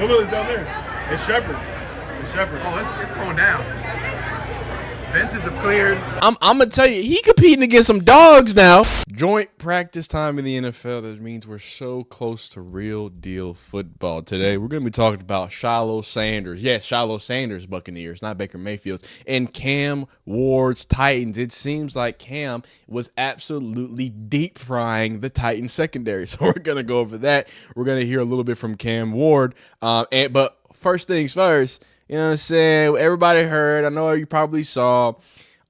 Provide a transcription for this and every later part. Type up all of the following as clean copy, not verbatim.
Look, it's down there. It's Shepard. It's Shepard. Oh, it's going down. Fences have cleared. I'm gonna tell you, he competing against some dogs now. Joint practice time in the NFL. That means we're so close to real deal football. Today, we're gonna be talking about Shilo Sanders. Yes, Shilo Sanders Buccaneers, not Baker Mayfield's, and Cam Ward's Titans. It seems like Cam was absolutely deep frying the Titans secondary. So we're gonna go over that. We're gonna hear a little bit from Cam Ward. But first things first. You know what I'm saying? Everybody heard. I know you probably saw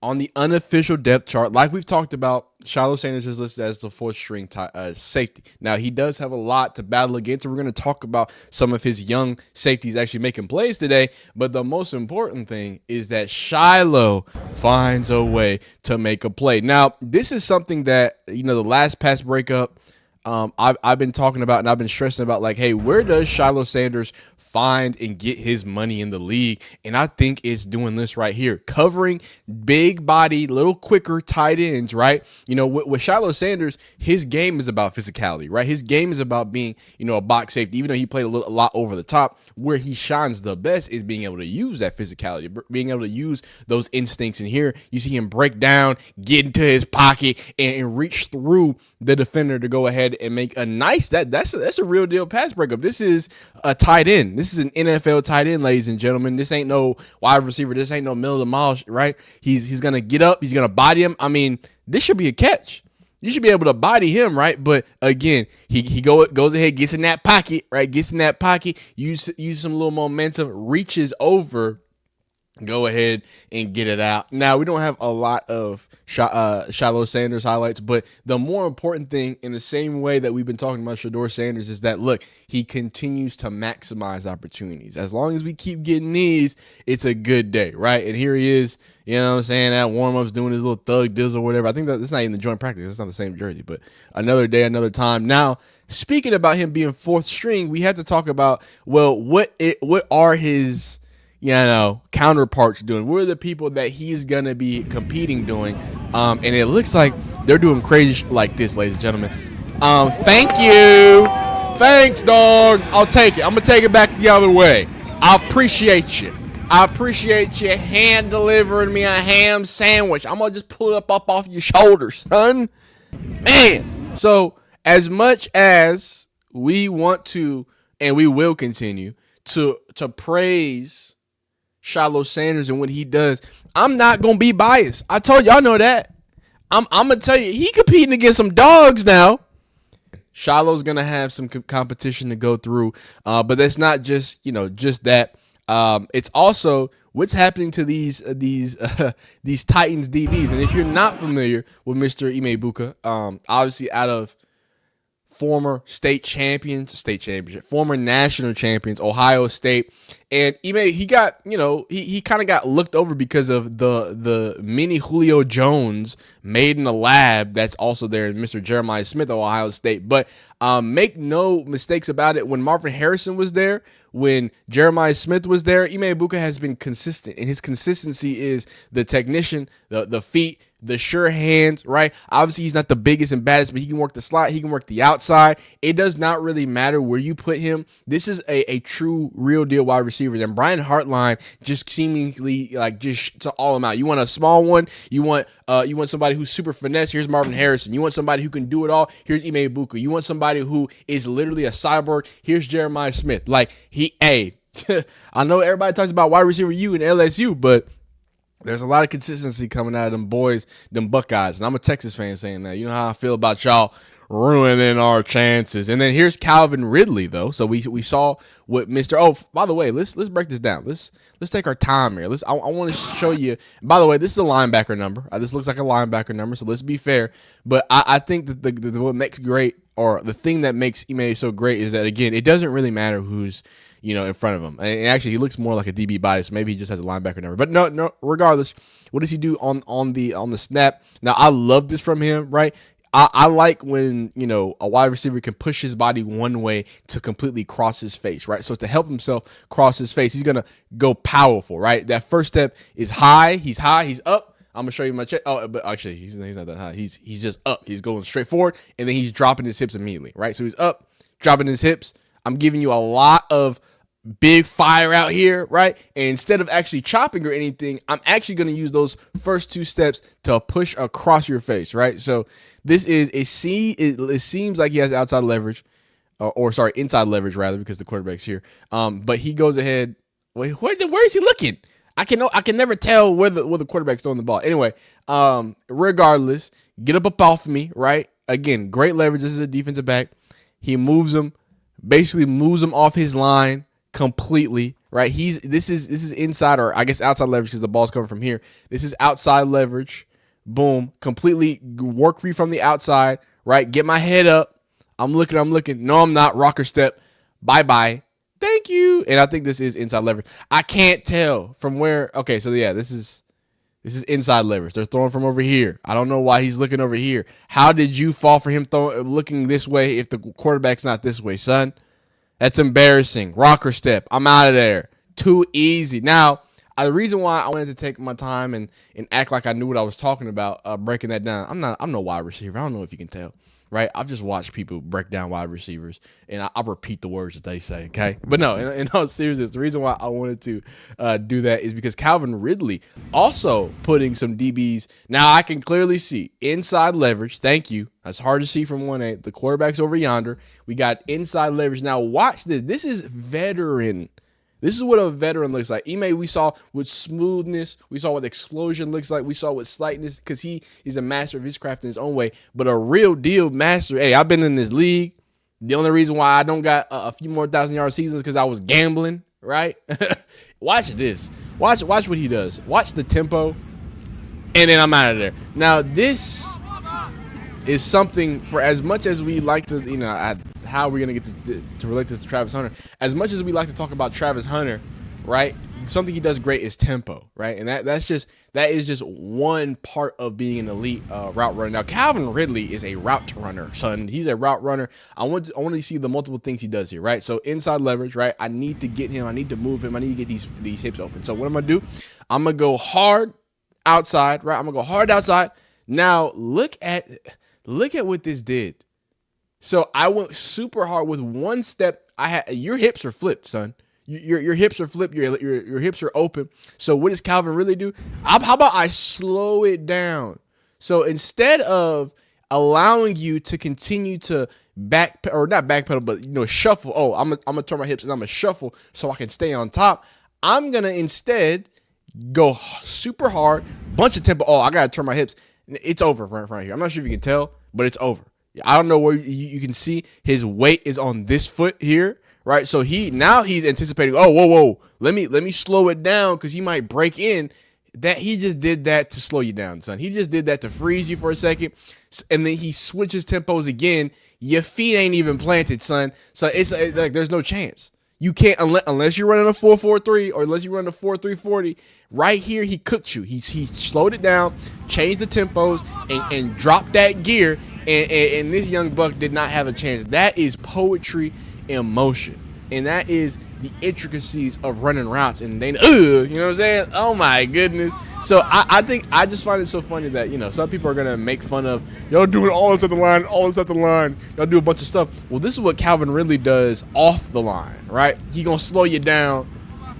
on the unofficial depth chart, like we've talked about, Shilo Sanders is listed as the fourth string safety. Now, he does have a lot to battle against, and we're going to talk about some of his young safeties actually making plays today. But the most important thing is that Shilo finds a way to make a play. Now, this is something that, the last pass breakup, I've been talking about, and I've been stressing about, like, hey, where does Shilo Sanders find and get his money in the league? And I think it's doing this right here, covering big body, little quicker tight ends, right? With Shilo Sanders, his game is about physicality, right? His game is about being, a box safety, even though he played a lot over the top. Where he shines the best is being able to use that physicality, being able to use those instincts. And here you see him break down, get into his pocket, and reach through the defender to go ahead and make a nice, that's a real deal pass breakup. This is a tight end. This is an NFL tight end, ladies and gentlemen. This ain't no wide receiver. This ain't no middle of the mile, right? He's going to get up. He's going to body him. I mean, this should be a catch. You should be able to body him, right? But again, he goes ahead, gets in that pocket, right? Gets in that pocket, use some little momentum, reaches over, go ahead and get it out. Now, we don't have a lot of Shilo Sanders highlights, but the more important thing, in the same way that we've been talking about Shedeur Sanders, is that, look, he continues to maximize opportunities. As long as we keep getting these, it's a good day, right? And here he is, you know what I'm saying, at warm-ups doing his little thug dizzle or whatever. I think that it's not even the joint practice. It's not the same jersey, but another day, another time. Now, speaking about him being fourth string, we had to talk about, well, what are his counterparts doing? What are the people that he's going to be competing doing? And it looks like they're doing crazy like this, ladies and gentlemen. Thank you. Thanks, dog. I'll take it. I'm going to take it back the other way. I appreciate you. I appreciate you hand delivering me a ham sandwich. I'm going to just pull it up off your shoulders, son. Man. So as much as we want to, and we will continue to praise Shilo Sanders and what he does, I'm not going to be biased. I told y'all know that. I'm going to tell you, he competing against some dogs now. Shiloh's going to have some competition to go through, but that's not just that. It's also what's happening to these Titans DBs. And if you're not familiar with Mr. Ebuka, obviously out of former former national champions, Ohio State. And he got, he kind of got looked over because of the mini Julio Jones made in the lab that's also there in Mr. Jeremiah Smith of Ohio State. But make no mistakes about it, when Marvin Harrison was there, when Jeremiah Smith was there, Ime Ebuka has been consistent. And his consistency is the technician, the feet, the sure hands, right? Obviously, he's not the biggest and baddest, but he can work the slot. He can work the outside. It does not really matter where you put him. This is a true, real deal wide receiver. And Brian Hartline just seemingly just to all them out. You want a small one. You want somebody who's super finesse. Here's Marvin Harrison. You want somebody who can do it all. Here's Ime Ebuka. You want somebody who is literally a cyborg. Here's Jeremiah Smith. I know everybody talks about wide receiver U and LSU, but there's a lot of consistency coming out of them boys, them Buckeyes. And I'm a Texas fan saying that. You know how I feel about y'all ruining our chances. And then here's Calvin Ridley, though. So we saw what Mr. Oh, by the way, let's break this down. Let's take our time here. I want to show you. By the way, this is a linebacker number. This looks like a linebacker number, so let's be fair. But I think that what makes great, or the thing that makes Ime so great, is that, again, it doesn't really matter who's in front of him. And actually, he looks more like a DB body, so maybe he just has a linebacker number. But no, regardless, what does he do on the snap? Now, I love this from him, right? I like when, a wide receiver can push his body one way to completely cross his face, right? So to help himself cross his face, he's going to go powerful, right? That first step is high. He's up. I'm going to show you my check. Oh, but actually, he's not that high. He's just up. He's going straight forward, and then he's dropping his hips immediately, right? So he's up, dropping his hips. I'm giving you a lot of big fire out here, right? And instead of actually chopping or anything, I'm actually going to use those first 2 steps to push across your face, right? So this is it seems like he has outside leverage, or sorry, inside leverage rather, because the quarterback's here. But he goes ahead. Wait, where is he looking? I can never tell where the quarterback's throwing the ball. Anyway, regardless, get up off me, right? Again, great leverage. This is a defensive back. He basically moves him off his line completely, right? This is inside, or I guess outside leverage, because the ball's coming from here. This is outside leverage. Boom, completely work free from the outside, right? Get my head up. I'm looking. No, I'm not. Rocker step. Bye. Thank you. And I think this is inside leverage. I can't tell from where. Okay, so yeah, this is inside leverage. They're throwing from over here. I don't know why he's looking over here. How did you fall for him looking this way if the quarterback's not this way, son? That's embarrassing. Rocker step. I'm out of there. Too easy. Now, the reason why I wanted to take my time and act like I knew what I was talking about, breaking that down. I'm no wide receiver. I don't know if you can tell, right? I've just watched people break down wide receivers, and I repeat the words that they say, okay? But no, in all seriousness, the reason why I wanted to do that is because Calvin Ridley also putting some DBs. Now, I can clearly see inside leverage. Thank you. That's hard to see from 1A. The quarterback's over yonder. We got inside leverage. Now, watch this. This is veteran. This is what a veteran looks like. Ime, we saw with smoothness. We saw what explosion looks like. We saw with slightness, because he is a master of his craft in his own way. But a real deal master. Hey, I've been in this league. The only reason why I don't got a few more 1,000-yard seasons because I was gambling, right? Watch this. Watch what he does. Watch the tempo, and then I'm out of there. Now, this is something, for as much as we like to, how we're going to get to relate this to Travis Hunter. As much as we like to talk about Travis Hunter, right? Something he does great is tempo, right? And that is just one part of being an elite route runner. Now, Calvin Ridley is a route runner, son. He's a route runner. I want to see the multiple things he does here, right? So inside leverage, right? I need to get him. I need to move him. I need to get these hips open. So what I'm going to do, I'm going to go hard outside, right? I'm going to go hard outside. Now, look at what this did. So I went super hard with one step. Your hips are flipped, son. Your hips are flipped. Your hips are open. So what does Calvin really do? How about I slow it down? So instead of allowing you to continue to not backpedal, but shuffle. Oh, I'm gonna turn my hips and I'm gonna shuffle so I can stay on top. I'm gonna instead go super hard, bunch of tempo. Oh, I gotta turn my hips. It's over right here. I'm not sure if you can tell, but it's over. I don't know where you can see his weight is on this foot here, right? So he's anticipating, oh, whoa, let me slow it down because he might break in. That he just did that to slow you down, son. He just did that to freeze you for a second, and then he switches tempos again. Your feet ain't even planted, son. So it's like there's no chance. You can't unless you're running a 4.43 or unless you run a 4.340. Right here, he cooked you. He slowed it down, changed the tempos, and dropped that gear. And this young buck did not have a chance. That is poetry in motion, and that is the intricacies of running routes. And you know what I'm saying? Oh my goodness. So I think I just find it so funny that some people are gonna make fun of y'all doing all this at the line, y'all do a bunch of stuff. Well, this is what Calvin Ridley does off the line, right? He gonna slow you down,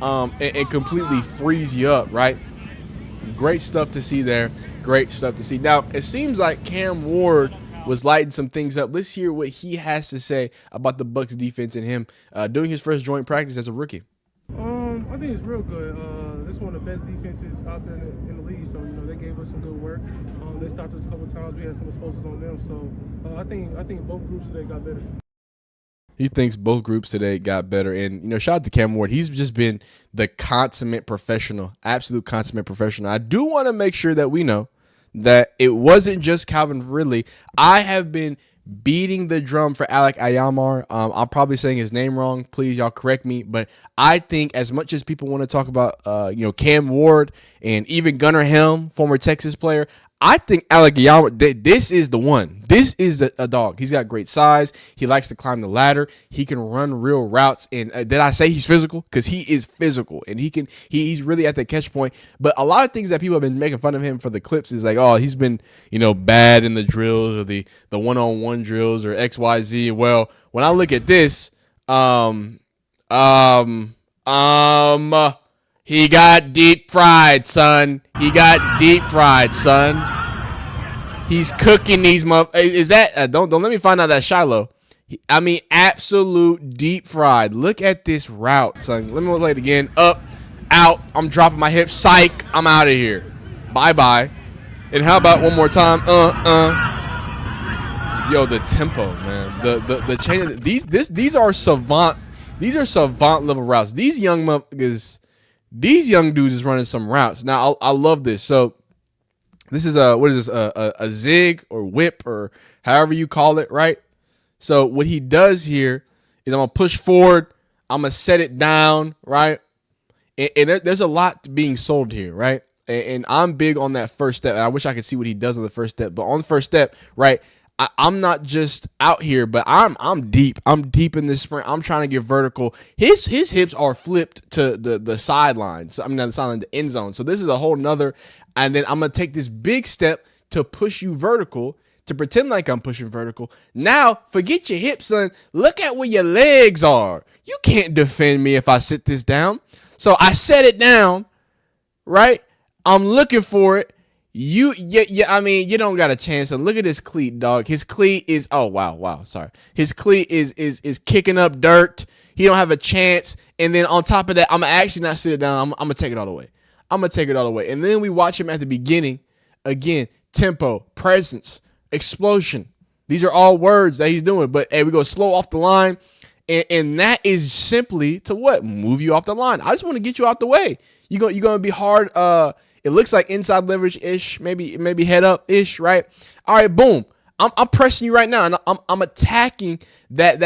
and completely freeze you up, right? Great stuff to see there. Great stuff to see. Now it seems like Cam Ward was lighting some things up. Let's hear what he has to say about the Bucs defense and him doing his first joint practice as a rookie. I think it's real good. It's one of the best defenses out there in the league. So they gave us some good work. They stopped us a couple of times. We had some explosives on them. So I think both groups today got better. He thinks both groups today got better. And, shout out to Cam Ward. He's just been the consummate professional, absolute consummate professional. I do want to make sure that we know that it wasn't just Calvin Ridley. I have been beating the drum for Alec Ayamar. I'm probably saying his name wrong. Please, y'all correct me. But I think as much as people want to talk about, Cam Ward and even Gunnar Helm, former Texas player, I think Alec Ayamar, this is the one. This is a dog. He's got great size. He likes to climb the ladder. He can run real routes. And did I say he's physical? Because he is physical. And he's really at that catch point. But a lot of things that people have been making fun of him for the clips is like, oh, he's been, bad in the drills or the one-on-one drills or XYZ. Well, when I look at this, He got deep fried, son. He got deep fried, son. He's cooking these Is that don't let me find out that Shilo. I mean, absolute deep fried. Look at this route, son. Let me play it again. Up, out. I'm dropping my hips. Psych. I'm out of here. Bye bye. And how about one more time? Yo, the tempo, man. The change. These are savant. These are savant level routes. These young dudes is running some routes. Now I love this. So this is what is this? A zig or whip or however you call it, right? So what he does here is I'm gonna push forward. I'm gonna set it down, right? And there's a lot being sold here, right? And I'm big on that first step. And I wish I could see what he does on the first step. But on the first step, right? I'm not just out here, but I'm deep. I'm deep in this sprint. I'm trying to get vertical. His hips are flipped to the sidelines. I mean, not the sideline, the end zone. So this is a whole nother. And then I'm gonna take this big step to push you vertical, to pretend like I'm pushing vertical. Now, forget your hips, son. Look at where your legs are. You can't defend me if I sit this down. So I set it down, right? I'm looking for it. I mean, you don't got a chance. And look at this cleat, dog. His cleat is, oh, wow, sorry. His cleat is kicking up dirt. He don't have a chance. And then on top of that, I'm actually not sit it down. I'm going to take it all the way. I'm going to take it all the way. And then we watch him at the beginning. Again, tempo, presence, explosion. These are all words that he's doing. But, hey, we go slow off the line. And that is simply to what? Move you off the line. I just want to get you out the way. You're going to be hard. It looks like inside leverage-ish, maybe head up-ish, right? All right, boom. I'm pressing you right now, and I'm attacking that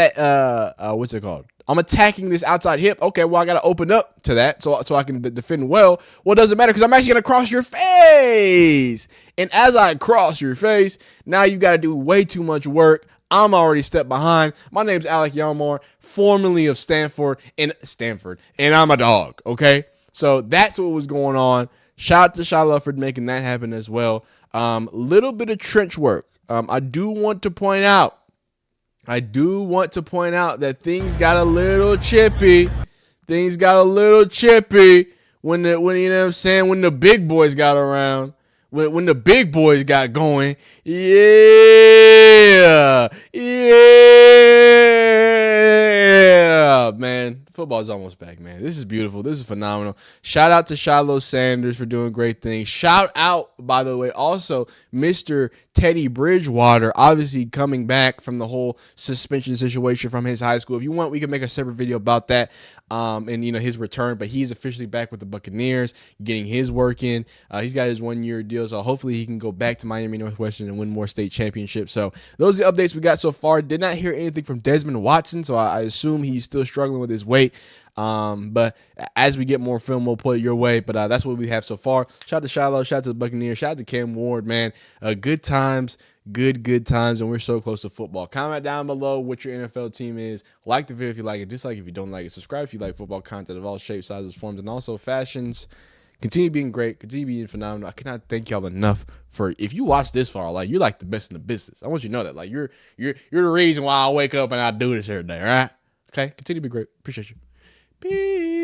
what's it called? I'm attacking this outside hip. Okay, well, I got to open up to that so I can defend well. Well, it doesn't matter because I'm actually going to cross your face. And as I cross your face, now you got to do way too much work. I'm already stepped behind. My name's Alec Yelmore, formerly of Stanford, and I'm a dog, okay? So that's what was going on. Shout out to Shilo for making that happen as well. Little bit of trench work. I do want to point out that things got a little chippy. Things got a little chippy when you know what I'm saying, when the big boys got around. When the big boys got going. Yeah, man. Football's almost back, man. This is beautiful. This is phenomenal. Shout out to Shilo Sanders for doing great things. Shout out, by the way, also Mr. Teddy Bridgewater, obviously coming back from the whole suspension situation from his high school. If you want, we can make a separate video about that and, you know, his return. But he's officially back with the Buccaneers, getting his work in. He's got his 1-year deal, so hopefully he can go back to Miami Northwestern and win more state championships. So those are the updates we got so far. Did not hear anything from Desmond Watson, so I assume he's still struggling with his weight. But as we get more film, we'll put it your way. But that's what we have so far. Shout out to Shilo, shout out to the Buccaneers, shout out to Cam Ward, man. Good times, good times, and we're so close to football. Comment down below what your NFL team is. Like the video if you like it, dislike if you don't like it. Subscribe if you like football content of all shapes, sizes, forms, and also fashions. Continue being great, continue being phenomenal. I cannot thank y'all enough for, if you watch this far, like, you're like the best in the business. I want you to know that. Like, you're the reason why I wake up and I do this every day, all right? Okay, continue to be great. Appreciate you. Peace.